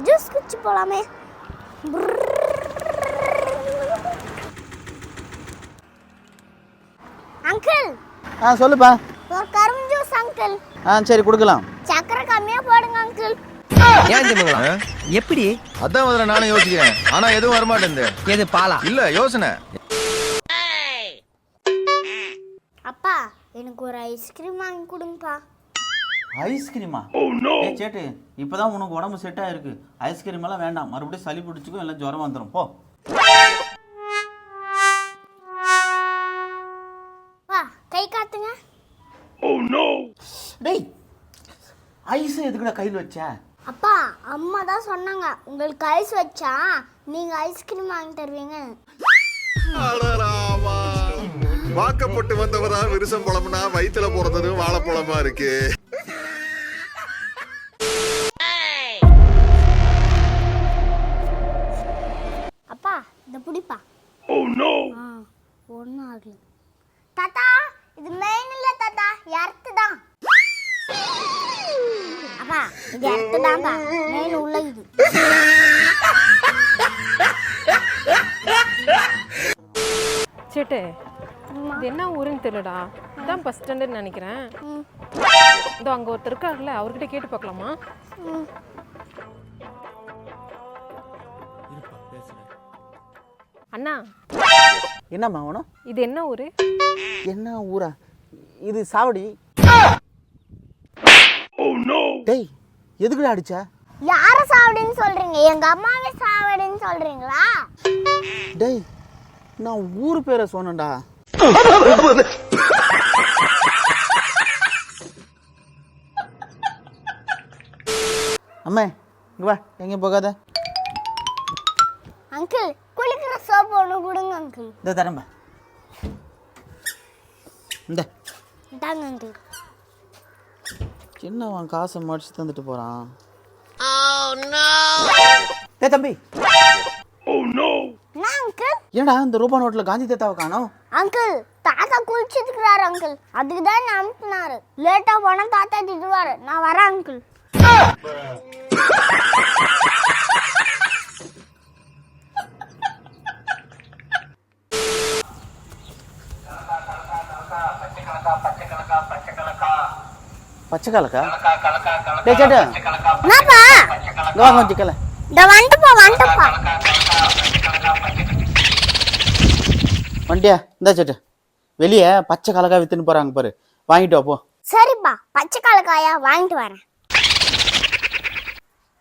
Juice குடிச்சு போலாமே. Uncle. சொல்லுப்பா. ஒரு கரும்பு ஜூஸ் அங்கிள். சரி கொடுக்கலாம். சக்கரை கம்மியா போடுங்க அங்கிள். ஏன் தெரியுங்களா? எப்படி? அதான் முதல்ல நானும் யோசிக்கிறேன். ஆனா எதுவும் வர மாட்டேங்குது. எது பாலா? இல்ல யோசனை. அப்பா எனக்கு ஒரு ஐஸ்கிரீம் வாங்கி கொடுங்கப்பா. ஐஸ்கிரீமா? சேட்டு இப்பதான் உனக்கு உடம்பு செட் ஆயிருக்கு. ஐஸ்கிரீம் எல்லாம் வேண்டாம். மறுபடியும் சளி பிடிச்சிக்கும், எல்லாம் ஜுரம் வந்துடும். போ. வா கை காட்டுங்க. டேய் ஐஸ் எதுக்குடா கையில் வச்ச? அப்பா அம்மா தான் சொன்னாங்க உங்களுக்கு ஐஸ் வச்சா நீங்க ஐஸ்கிரீம் வாங்கி தருவீங்க. வாக்கப்பட்டு வந்தவரா விருசம் பழம்னா வயிற்றுல போறதுன்னு வாழைப்பழமா இருக்கு. அப்பா இந்த புடிப்பா. ஒன்னும் ஆகல தாத்தா. இது மெயின் இல்ல தாத்தா, எர்த்து தான். அப்பா இது எர்த்து தான்ப்பா, மெயின் உள்ள இது. சேட்டு இது என்ன ஊருன்னு தெரியலடா. இதான் பஸ் ஸ்டாண்டுன்னு நினைக்கிறேன். இதோ அங்கே ஒருத்தர் இருக்காருல்ல, அவர்கிட்ட கேட்டு பார்க்கலாமா? அண்ணா என்னம்மா வேணும்? இது என்ன ஊரு? என்ன ஊரா? இது சாவடி. டேய் எதுக்குடா அடிச்ச? யார சாவடின்னு சொல்றீங்க? எங்க அம்மாவே சாவடின்னு சொல்றீங்களா? டேய் நான் ஊர் பேரை சொன்னேன்டா. அம்மா இங்க வா, எங்கேயும் போகாத. அங்கிள் குளிக்கிற சோப்பு ஒன்று கொடுங்க அங்கிள். இந்த தரம்பா. இந்த இந்தாங்க அங்கிள். சின்னவன் காசை மடிச்சு தந்துட்டு போறான். ஏ தம்பி. என்ன அங்கிள்? ஏன்டா இந்த ரூபா நோட்ல காந்தி தாத்தாவை காணோம்? அங்கிள் தாத்தா குளிச்சிட்டு இருக்கிறாரு அங்கிள், அதுக்கு தான் நான் அனுப்புனாரு. லேட்டா போனா தாத்தா திட்டுவாரு. நான் வரேன் அங்கிள். பச்சை கலக்கா? டேய் சேட்டு என்னப்பா? இங்க வா கொஞ்சம் கல. இந்த வந்துப்பா. வண்டியா இந்த சேட்டு வெளியே பச்சை கலக்கா வித்துன்னு போறாங்க பாரு, வாங்கிட்டு வா போ. சரிப்பா பச்சை கலக்காயா வாங்கிட்டு வரேன்.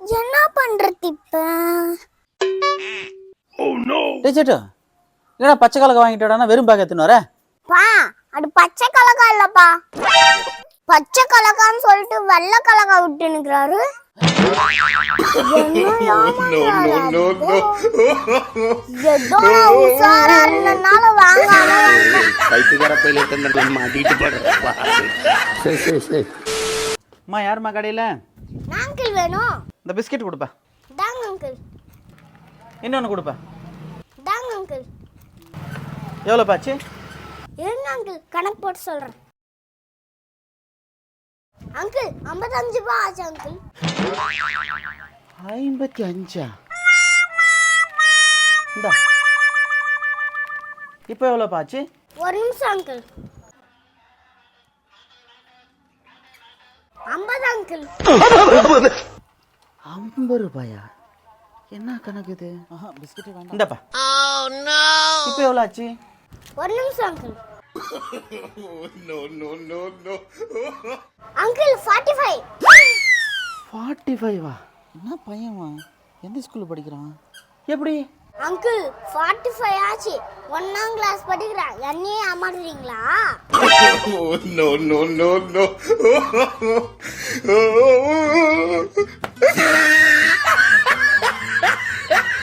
என்ன பண்றது இப்ப? டேய் சேட்டு என்னடா பச்சை கலக்கா வாங்கிட்டு வாடா, வெறும் பேக் எடுத்துன்னு வர? பா அது பச்சை கலக்கா இல்லப்பா, பச்சை கலக்கான்னு சொல்லிட்டு வெள்ளை கலக்கா விட்டுனுக்குறாரு. அம்மா யாரும்மா கடையில்? அங்கிள் வேணும். இந்த பிஸ்கெட் கொடுப்பா. தாங்க அங்கிள். இன்னொன்று கொடுப்பா. தாங்க அங்கிள். எவ்வளோ பாச்சு? இருங்க அங்கிள் கணக்கு போட்டு சொல்றேன். அங்கிள் 55 ரூபாய் ஆச்சு அங்கிள். 55? இந்தா இப்போ எவ்வளோ பாச்சு? ஒரு நிமிஷம் அங்கிள். 50 அங்கிள். 50 ரூபாயா? என்ன கணக்கு இது? பிஸ்கெட் வேண்டாம். இந்தப்பா. இப்போ எவ்வளோ ஆச்சு? ஒரு நிமிஷம் அங்கிள். அங்கிள் 45. 45வா? என்ன பையன்வா? எந்த ஸ்கூலில் படிக்கிறான்? எப்படி? அங்கிள் 45 ஆச்சு. 1ஆம் கிளாஸ் படிக்கிறேன். என்னையே ஏமாத்துறீங்களா? No.